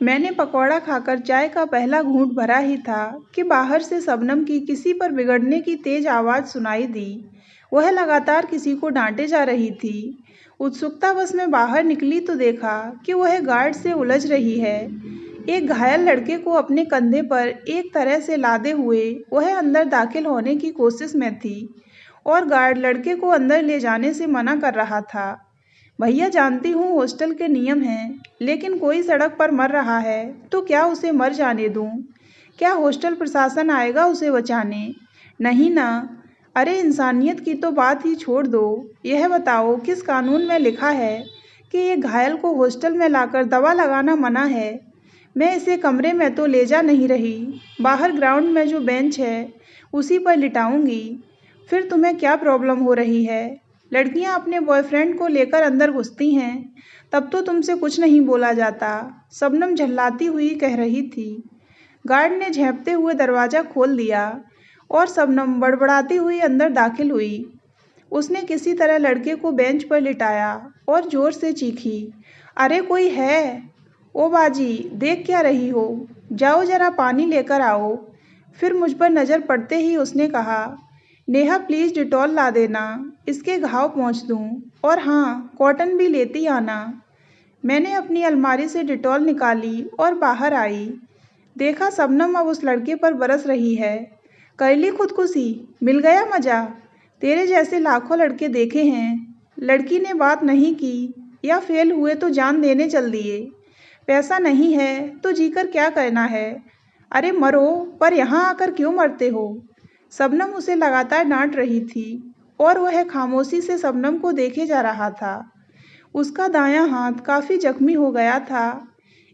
मैंने पकौड़ा खाकर चाय का पहला घूंट भरा ही था कि बाहर से शबनम की किसी पर बिगड़ने की तेज आवाज़ सुनाई दी। वह लगातार किसी को डांटे जा रही थी। उत्सुकतावश मैं बाहर निकली तो देखा कि वह गार्ड से उलझ रही है। एक घायल लड़के को अपने कंधे पर एक तरह से लादे हुए वह अंदर दाखिल होने की कोशिश में थी और गार्ड लड़के को अंदर ले जाने से मना कर रहा था। भैया, जानती हूँ हॉस्टल के नियम हैं, लेकिन कोई सड़क पर मर रहा है तो क्या उसे मर जाने दूँ? क्या हॉस्टल प्रशासन आएगा उसे बचाने? नहीं ना। अरे, इंसानियत की तो बात ही छोड़ दो। यह बताओ किस कानून में लिखा है कि एक घायल को हॉस्टल में लाकर दवा लगाना मना है? मैं इसे कमरे में तो ले जा नहीं रही, बाहर ग्राउंड में जो बेंच है उसी पर लिटाऊंगी। फिर तुम्हें क्या प्रॉब्लम हो रही है? लड़कियां अपने बॉयफ्रेंड को लेकर अंदर घुसती हैं, तब तो तुमसे कुछ नहीं बोला जाता, शबनम झल्लाती हुई कह रही थी। गार्ड ने झेंपते हुए दरवाज़ा खोल दिया और शबनम बड़बड़ाती हुई अंदर दाखिल हुई। उसने किसी तरह लड़के को बेंच पर लिटाया और ज़ोर से चीखी, अरे कोई है? ओ बाजी, देख क्या रही हो? जाओ ज़रा पानी लेकर आओ। फिर मुझ पर नज़र पड़ते ही उसने कहा, नेहा प्लीज़ डिटॉल ला देना, इसके घाव पोंछ दूँ, और हाँ, कॉटन भी लेती आना। मैंने अपनी अलमारी से डिटॉल निकाली और बाहर आई। देखा शबनम अब उस लड़के पर बरस रही है। कर ली खुदकुशी? मिल गया मज़ा? तेरे जैसे लाखों लड़के देखे हैं। लड़की ने बात नहीं की या फेल हुए तो जान देने चल दिए। पैसा नहीं है तो जीकर क्या करना है? अरे मरो, पर यहाँ आकर क्यों मरते हो? शबनम उसे लगातार डांट रही थी और वह खामोशी से शबनम को देखे जा रहा था। उसका दायां हाथ काफ़ी जख्मी हो गया था।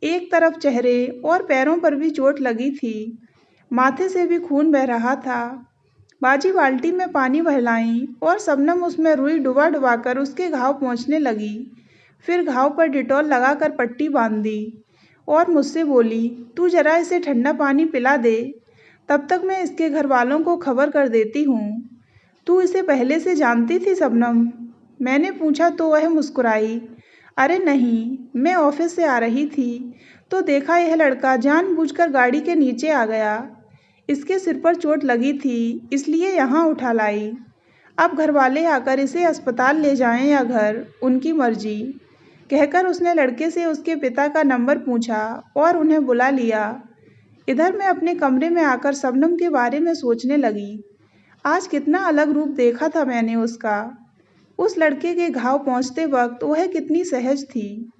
एक तरफ चेहरे और पैरों पर भी चोट लगी थी। माथे से भी खून बह रहा था। बाजी बाल्टी में पानी भर लाई और शबनम उसमें रुई डुबा डुबा कर उसके घाव पोंछने लगी। फिर घाव पर डिटॉल लगाकर पट्टी बांध दी और मुझसे बोली, तू जरा इसे ठंडा पानी पिला दे, तब तक मैं इसके घर वालों को खबर कर देती हूँ। तू इसे पहले से जानती थी शबनम? मैंने पूछा तो वह मुस्कुराई। अरे नहीं, मैं ऑफिस से आ रही थी तो देखा यह लड़का जानबूझकर गाड़ी के नीचे आ गया। इसके सिर पर चोट लगी थी, इसलिए यहाँ उठा लाई। अब घर वाले आकर इसे अस्पताल ले जाएं या घर, उनकी मर्जी, कहकर उसने लड़के से उसके पिता का नंबर पूछा और उन्हें बुला लिया। इधर मैं अपने कमरे में आकर शबनम के बारे में सोचने लगी। आज कितना अलग रूप देखा था मैंने उसका। उस लड़के के घाव पहुँचते वक्त वह कितनी सहज थी।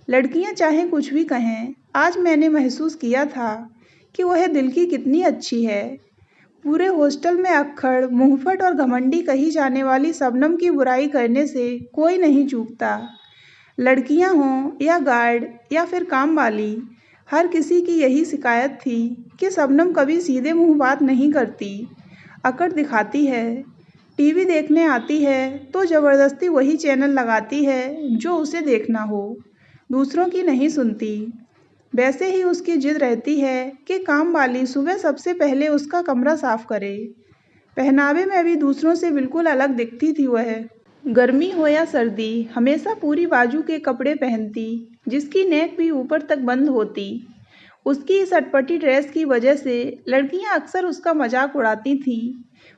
लड़कियां चाहे कुछ भी कहें, आज मैंने महसूस किया था कि वह दिल की कितनी अच्छी है। पूरे हॉस्टल में अक्खड़, मुंहफट और घमंडी कही जाने वाली शबनम की बुराई करने से कोई नहीं चूकता। लड़कियां हों या गार्ड या फिर काम वाली, हर किसी की यही शिकायत थी कि शबनम कभी सीधे मुंह बात नहीं करती, अकड़ दिखाती है। टीवी देखने आती है तो ज़बरदस्ती वही चैनल लगाती है जो उसे देखना हो, दूसरों की नहीं सुनती। वैसे ही उसकी जिद रहती है कि काम वाली सुबह सबसे पहले उसका कमरा साफ करे। पहनावे में भी दूसरों से बिल्कुल अलग दिखती थी वह। गर्मी हो या सर्दी, हमेशा पूरी बाजू के कपड़े पहनती, जिसकी नेक भी ऊपर तक बंद होती। उसकी इस अटपटी ड्रेस की वजह से लड़कियां अक्सर उसका मजाक उड़ाती थीं,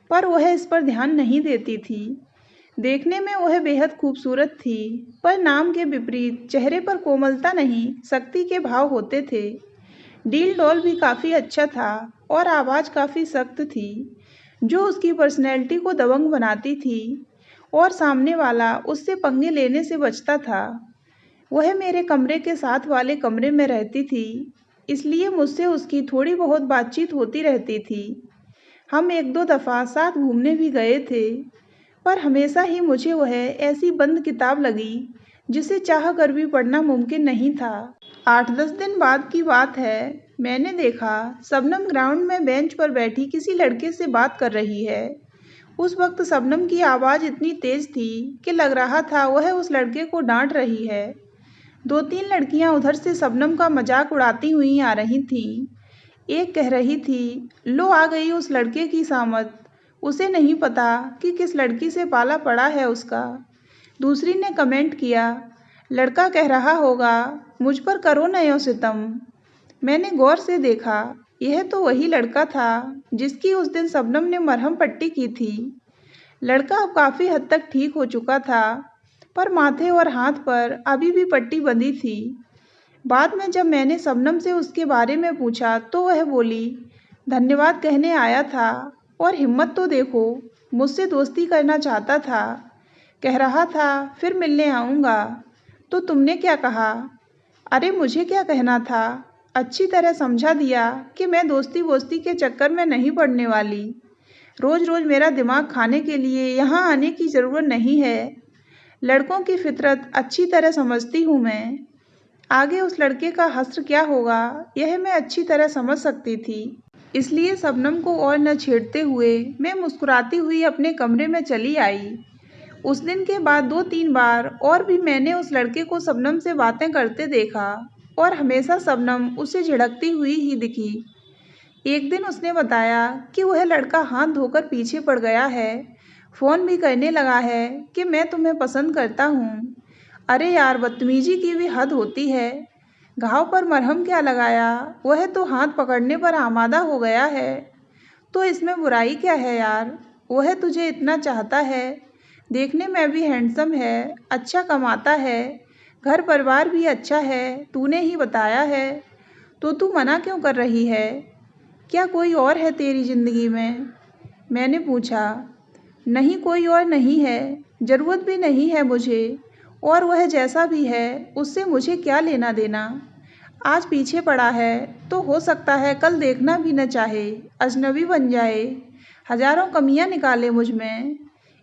पर वह इस पर ध्यान नहीं देती थी। देखने में वह बेहद खूबसूरत थी, पर नाम के विपरीत चेहरे पर कोमलता नहीं, शक्ति के भाव होते थे। डील डॉल भी काफ़ी अच्छा था और आवाज़ काफ़ी सख्त थी, जो उसकी पर्सनैलिटी को दबंग बनाती थी और सामने वाला उससे पंगे लेने से बचता था। वह मेरे कमरे के साथ वाले कमरे में रहती थी, इसलिए मुझसे उसकी थोड़ी बहुत बातचीत होती रहती थी। हम एक दो दफ़ा साथ घूमने भी गए थे, पर हमेशा ही मुझे वह ऐसी बंद किताब लगी जिसे चाह कर भी पढ़ना मुमकिन नहीं था। 8-10 दिन बाद की बात है, मैंने देखा शबनम ग्राउंड में बेंच पर बैठी किसी लड़के से बात कर रही है। उस वक्त शबनम की आवाज़ इतनी तेज़ थी कि लग रहा था वह उस लड़के को डांट रही है। 2-3 लड़कियां उधर से शबनम का मजाक उड़ाती हुई आ रही थीं। एक कह रही थी, लो आ गई उस लड़के की सामत, उसे नहीं पता कि किस लड़की से पाला पड़ा है उसका। दूसरी ने कमेंट किया, लड़का कह रहा होगा, मुझ पर करो न यो सितम। मैंने गौर से देखा, यह तो वही लड़का था जिसकी उस दिन शबनम ने मरहम पट्टी की थी। लड़का अब काफ़ी हद तक ठीक हो चुका था, पर माथे और हाथ पर अभी भी पट्टी बंधी थी। बाद में जब मैंने शबनम से उसके बारे में पूछा तो वह बोली, धन्यवाद कहने आया था, और हिम्मत तो देखो, मुझसे दोस्ती करना चाहता था। कह रहा था फिर मिलने आऊँगा। तो तुमने क्या कहा? अरे मुझे क्या कहना था, अच्छी तरह समझा दिया कि मैं दोस्ती वोस्ती के चक्कर में नहीं पड़ने वाली। रोज़ रोज़ मेरा दिमाग खाने के लिए यहाँ आने की ज़रूरत नहीं है। लड़कों की फितरत अच्छी तरह समझती हूँ मैं। आगे उस लड़के का हश्र क्या होगा, यह मैं अच्छी तरह समझ सकती थी। इसलिए शबनम को और न छेड़ते हुए मैं मुस्कुराती हुई अपने कमरे में चली आई। उस दिन के बाद 2-3 बार और भी मैंने उस लड़के को शबनम से बातें करते देखा, और हमेशा शबनम उसे झिड़कती हुई ही दिखी। एक दिन उसने बताया कि वह लड़का हाथ धोकर पीछे पड़ गया है, फ़ोन भी करने लगा है कि मैं तुम्हें पसंद करता हूँ। अरे यार, बदतमीजी की भी हद होती है। घाव पर मरहम क्या लगाया, वह तो हाथ पकड़ने पर आमादा हो गया है। तो इसमें बुराई क्या है यार, वह तुझे इतना चाहता है, देखने में भी हैंडसम है, अच्छा कमाता है, घर परिवार भी अच्छा है, तूने ही बताया है। तो तू मना क्यों कर रही है? क्या कोई और है तेरी ज़िंदगी में? मैंने पूछा। नहीं, कोई और नहीं है, ज़रूरत भी नहीं है मुझे, और वह जैसा भी है उससे मुझे क्या लेना देना। आज पीछे पड़ा है तो हो सकता है कल देखना भी न चाहे, अजनबी बन जाए, हज़ारों कमियां निकाले मुझ में।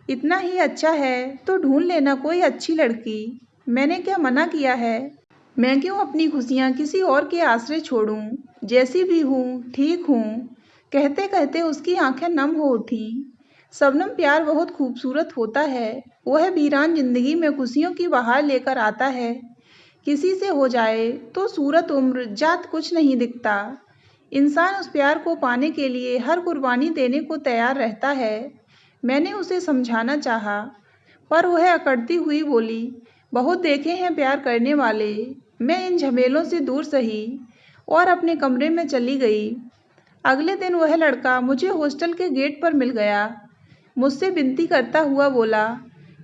इतना ही अच्छा है तो ढूंढ लेना कोई अच्छी लड़की। मैंने क्या मना किया है? मैं क्यों अपनी खुशियाँ किसी और के आश्रय छोड़ूं? जैसी भी हूँ ठीक हूँ। कहते कहते उसकी आंखें नम हो उठीं। शबनम, प्यार बहुत खूबसूरत होता है, वह वीरान जिंदगी में खुशियों की बहार लेकर आता है। किसी से हो जाए तो सूरत उम्र जात कुछ नहीं दिखता। इंसान उस प्यार को पाने के लिए हर कुर्बानी देने को तैयार रहता है। मैंने उसे समझाना चाहा, पर वह अकड़ती हुई बोली, बहुत देखे हैं प्यार करने वाले, मैं इन झमेलों से दूर सही, और अपने कमरे में चली गई। अगले दिन वह लड़का मुझे हॉस्टल के गेट पर मिल गया। मुझसे विनती करता हुआ बोला,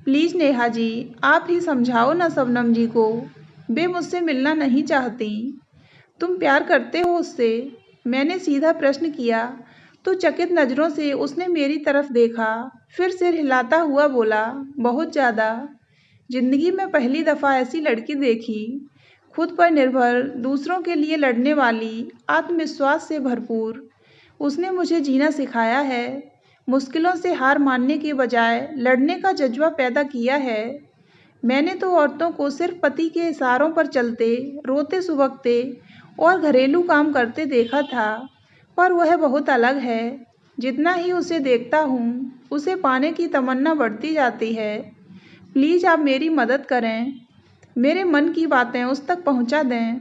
प्लीज़ नेहा जी, आप ही समझाओ ना शबनम जी को, वे मुझसे मिलना नहीं चाहती। तुम प्यार करते हो उससे? मैंने सीधा प्रश्न किया तो चकित नज़रों से उसने मेरी तरफ देखा, फिर सिर हिलाता हुआ बोला, बहुत ज़्यादा। जिंदगी में पहली दफ़ा ऐसी लड़की देखी, खुद पर निर्भर, दूसरों के लिए लड़ने वाली, आत्मविश्वास से भरपूर। उसने मुझे जीना सिखाया है, मुश्किलों से हार मानने के बजाय लड़ने का जज्बा पैदा किया है। मैंने तो औरतों को सिर्फ पति के इशारों पर चलते, रोते सुबकते और घरेलू काम करते देखा था, पर वह बहुत अलग है। जितना ही उसे देखता हूँ, उसे पाने की तमन्ना बढ़ती जाती है। प्लीज़ आप मेरी मदद करें, मेरे मन की बातें उस तक पहुँचा दें।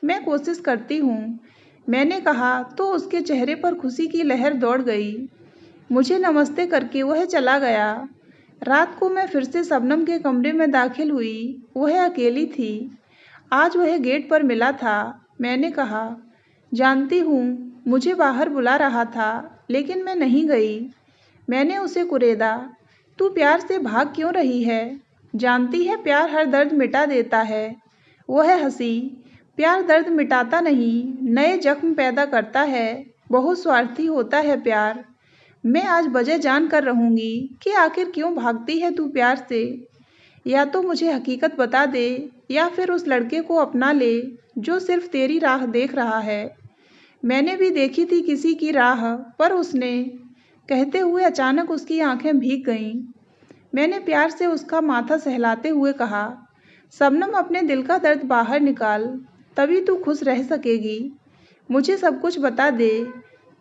मैं कोशिश करती हूँ, मैंने कहा तो उसके चेहरे पर खुशी की लहर दौड़ गई। मुझे नमस्ते करके वह चला गया। रात को मैं फिर से शबनम के कमरे में दाखिल हुई। वह अकेली थी। आज वह गेट पर मिला था। मैंने कहा, जानती हूँ मुझे बाहर बुला रहा था, लेकिन मैं नहीं गई। मैंने उसे कुरेदा, तू प्यार से भाग क्यों रही है? जानती है प्यार हर दर्द मिटा देता है। वह हंसी, प्यार दर्द मिटाता नहीं, नए जख्म पैदा करता है। बहुत स्वार्थी होता है प्यार। मैं आज वजह जान कर रहूँगी कि आखिर क्यों भागती है तू प्यार से। या तो मुझे हकीकत बता दे, या फिर उस लड़के को अपना ले जो सिर्फ तेरी राह देख रहा है। मैंने भी देखी थी किसी की राह, पर उसने, कहते हुए अचानक उसकी आंखें भीग गईं। मैंने प्यार से उसका माथा सहलाते हुए कहा, शबनम, अपने दिल का दर्द बाहर निकाल, तभी तू खुश रह सकेगी। मुझे सब कुछ बता दे।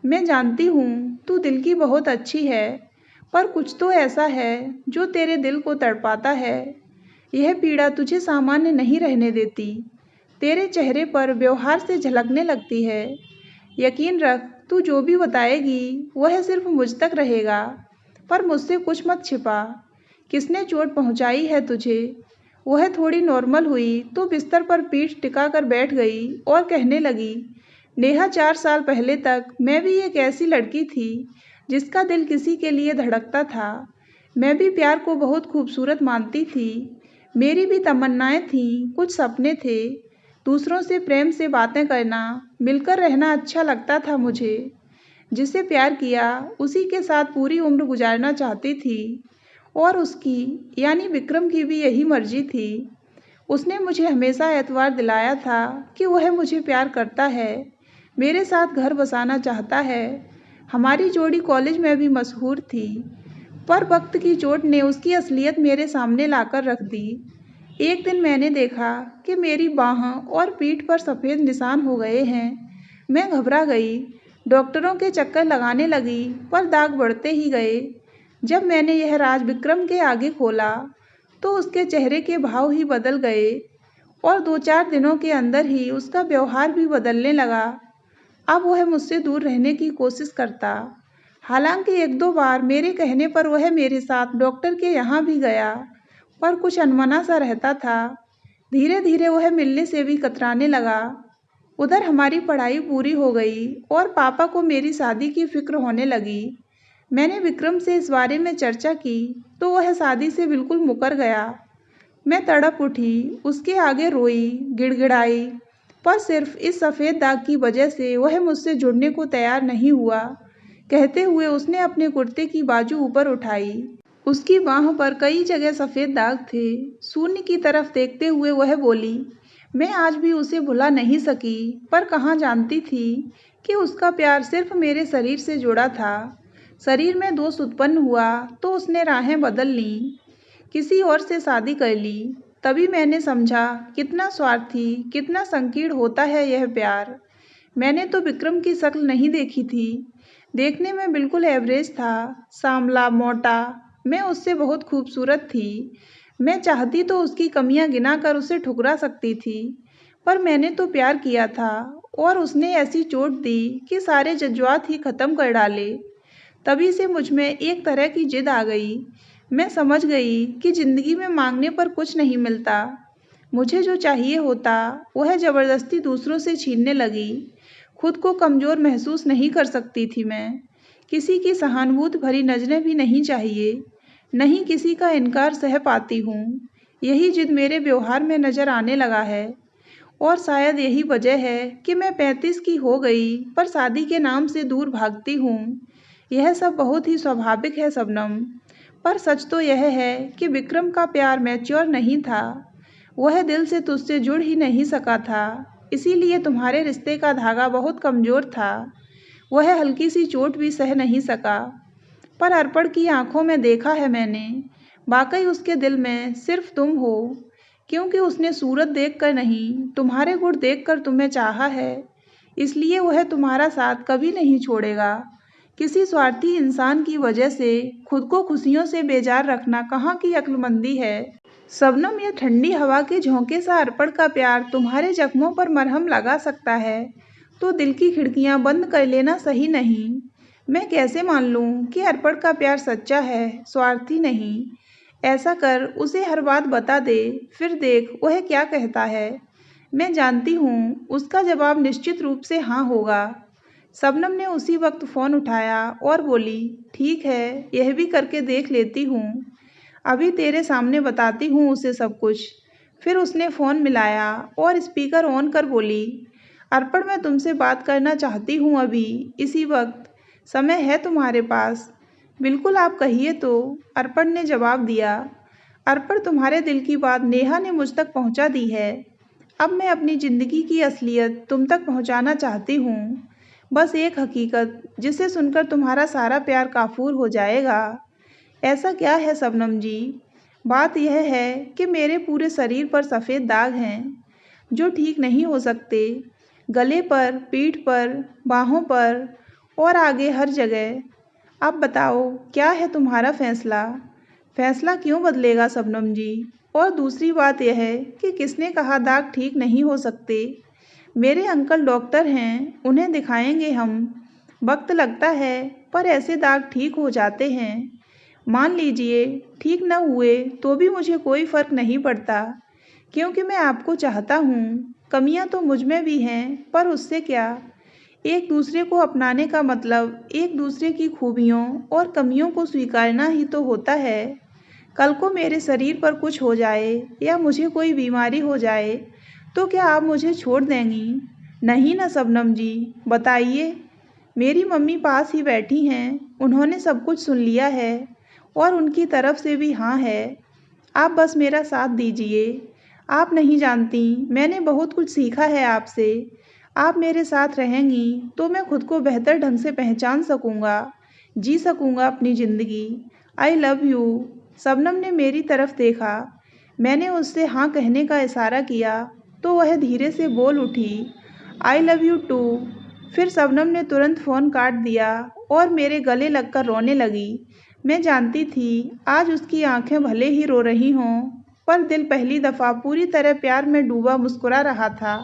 मैं जानती हूँ तू दिल की बहुत अच्छी है, पर कुछ तो ऐसा है जो तेरे दिल को तड़पाता है। यह पीड़ा तुझे सामान्य नहीं रहने देती, तेरे चेहरे पर व्यवहार से झलकने लगती है। यकीन रख, तू जो भी बताएगी वह सिर्फ मुझ तक रहेगा, पर मुझसे कुछ मत छिपा। किसने चोट पहुँचाई है तुझे? वह थोड़ी नॉर्मल हुई तो बिस्तर पर पीठ टिका कर बैठ गई और कहने लगी, नेहा 4 साल पहले तक मैं भी एक ऐसी लड़की थी जिसका दिल किसी के लिए धड़कता था। मैं भी प्यार को बहुत खूबसूरत मानती थी। मेरी भी तमन्नाएं थीं, कुछ सपने थे। दूसरों से प्रेम से बातें करना, मिलकर रहना अच्छा लगता था मुझे। जिसे प्यार किया उसी के साथ पूरी उम्र गुजारना चाहती थी। और उसकी यानी विक्रम की भी यही मर्जी थी। उसने मुझे हमेशा एतबार दिलाया था कि वह मुझे प्यार करता है, मेरे साथ घर बसाना चाहता है। हमारी जोड़ी कॉलेज में भी मशहूर थी, पर वक्त की चोट ने उसकी असलियत मेरे सामने लाकर रख दी। एक दिन मैंने देखा कि मेरी बाह और पीठ पर सफ़ेद निशान हो गए हैं। मैं घबरा गई, डॉक्टरों के चक्कर लगाने लगी, पर दाग बढ़ते ही गए। जब मैंने यह राज विक्रम के आगे खोला तो उसके चेहरे के भाव ही बदल गए और 2-4 दिनों के अंदर ही उसका व्यवहार भी बदलने लगा। अब वह मुझसे दूर रहने की कोशिश करता। हालांकि 1-2 बार मेरे कहने पर वह मेरे साथ डॉक्टर के यहाँ भी गया, पर कुछ अनमना सा रहता था। धीरे धीरे वह मिलने से भी कतराने लगा। उधर हमारी पढ़ाई पूरी हो गई और पापा को मेरी शादी की फिक्र होने लगी। मैंने विक्रम से इस बारे में चर्चा की तो वह शादी से बिल्कुल मुकर गया। मैं तड़प उठी, उसके आगे रोई, गिड़गिड़ाई, पर सिर्फ इस सफ़ेद दाग की वजह से वह मुझसे जुड़ने को तैयार नहीं हुआ। कहते हुए उसने अपने कुर्ते की बाजू ऊपर उठाई। उसकी बाह पर कई जगह सफ़ेद दाग थे। शून्य की तरफ देखते हुए वह बोली, मैं आज भी उसे भुला नहीं सकी, पर कहाँ जानती थी कि उसका प्यार सिर्फ मेरे शरीर से जुड़ा था। शरीर में दोष उत्पन्न हुआ तो उसने राहें बदल लीं, किसी और से शादी कर ली। तभी मैंने समझा कितना स्वार्थी, कितना संकीर्ण होता है यह प्यार। मैंने तो विक्रम की शक्ल नहीं देखी थी। देखने में बिल्कुल एवरेज था, सांवला, मोटा। मैं उससे बहुत खूबसूरत थी। मैं चाहती तो उसकी कमियां गिनाकर उसे ठुकरा सकती थी, पर मैंने तो प्यार किया था और उसने ऐसी चोट दी कि सारे जज्बात ही खत्म कर डाले। तभी से मुझ में एक तरह की जिद आ गई। मैं समझ गई कि जिंदगी में मांगने पर कुछ नहीं मिलता। मुझे जो चाहिए होता वह ज़बरदस्ती दूसरों से छीनने लगी। खुद को कमज़ोर महसूस नहीं कर सकती थी मैं। किसी की सहानुभूति भरी नज़रें भी नहीं चाहिए, नहीं किसी का इनकार सह पाती हूँ। यही जिद मेरे व्यवहार में नज़र आने लगा है। और शायद यही वजह है कि मैं 35 की हो गई पर शादी के नाम से दूर भागती हूँ। यह सब बहुत ही स्वाभाविक है शबनम, पर सच तो यह है कि विक्रम का प्यार मैच्योर नहीं था। वह दिल से तुझसे जुड़ ही नहीं सका था, इसीलिए तुम्हारे रिश्ते का धागा बहुत कमज़ोर था। वह हल्की सी चोट भी सह नहीं सका। पर अर्पण की आंखों में देखा है मैंने, वाकई उसके दिल में सिर्फ तुम हो, क्योंकि उसने सूरत देखकर नहीं, तुम्हारे गुण देखकर तुम्हें चाहा है। इसलिए वह तुम्हारा साथ कभी नहीं छोड़ेगा। किसी स्वार्थी इंसान की वजह से खुद को खुशियों से बेजार रखना कहाँ की अक्लमंदी है। शबनम, यह ठंडी हवा के झोंके सा अर्पण का प्यार तुम्हारे जख्मों पर मरहम लगा सकता है, तो दिल की खिड़कियां बंद कर लेना सही नहीं। मैं कैसे मान लूं कि अर्पण का प्यार सच्चा है, स्वार्थी नहीं। ऐसा कर उसे हर बात बता दे, फिर देख वह क्या कहता है। मैं जानती हूँ उसका जवाब निश्चित रूप से हाँ होगा। शबनम ने उसी वक्त फ़ोन उठाया और बोली, ठीक है, यह भी करके देख लेती हूँ। अभी तेरे सामने बताती हूँ उसे सब कुछ। फिर उसने फ़ोन मिलाया और स्पीकर ऑन कर बोली, अर्पण, मैं तुमसे बात करना चाहती हूँ अभी, इसी वक्त। समय है तुम्हारे पास? बिल्कुल, आप कहिए तो, अर्पण ने जवाब दिया। अर्पण, तुम्हारे दिल की बात नेहा ने मुझ तक पहुँचा दी है। अब मैं अपनी ज़िंदगी की असलियत तुम तक पहुँचाना चाहती हूँ। बस एक हकीकत जिसे सुनकर तुम्हारा सारा प्यार काफूर हो जाएगा। ऐसा क्या है शबनम जी? बात यह है कि मेरे पूरे शरीर पर सफ़ेद दाग हैं जो ठीक नहीं हो सकते। गले पर, पीठ पर, बाहों पर और आगे हर जगह। अब बताओ, क्या है तुम्हारा फैसला? फैसला क्यों बदलेगा शबनम जी? और दूसरी बात यह है कि किसने कहा दाग ठीक नहीं हो सकते? मेरे अंकल डॉक्टर हैं, उन्हें दिखाएंगे हम। वक्त लगता है, पर ऐसे दाग ठीक हो जाते हैं। मान लीजिए ठीक न हुए तो भी मुझे कोई फ़र्क नहीं पड़ता, क्योंकि मैं आपको चाहता हूँ। कमियाँ तो मुझ में भी हैं, पर उससे क्या? एक दूसरे को अपनाने का मतलब एक दूसरे की खूबियों और कमियों को स्वीकारना ही तो होता है। कल को मेरे शरीर पर कुछ हो जाए या मुझे कोई बीमारी हो जाए तो क्या आप मुझे छोड़ देंगी? नहीं ना शबनम जी, बताइए। मेरी मम्मी पास ही बैठी हैं, उन्होंने सब कुछ सुन लिया है और उनकी तरफ से भी हाँ है। आप बस मेरा साथ दीजिए। आप नहीं जानती, मैंने बहुत कुछ सीखा है आपसे। आप मेरे साथ रहेंगी तो मैं खुद को बेहतर ढंग से पहचान सकूंगा, जी सकूंगा अपनी ज़िंदगी। I love you. शबनम ने मेरी तरफ देखा। मैंने उससे हाँ कहने का इशारा किया तो वह धीरे से बोल उठी, आई लव यू टू। फिर शबनम ने तुरंत फ़ोन काट दिया और मेरे गले लगकर रोने लगी। मैं जानती थी आज उसकी आंखें भले ही रो रही हों, पर दिल पहली दफ़ा पूरी तरह प्यार में डूबा मुस्कुरा रहा था।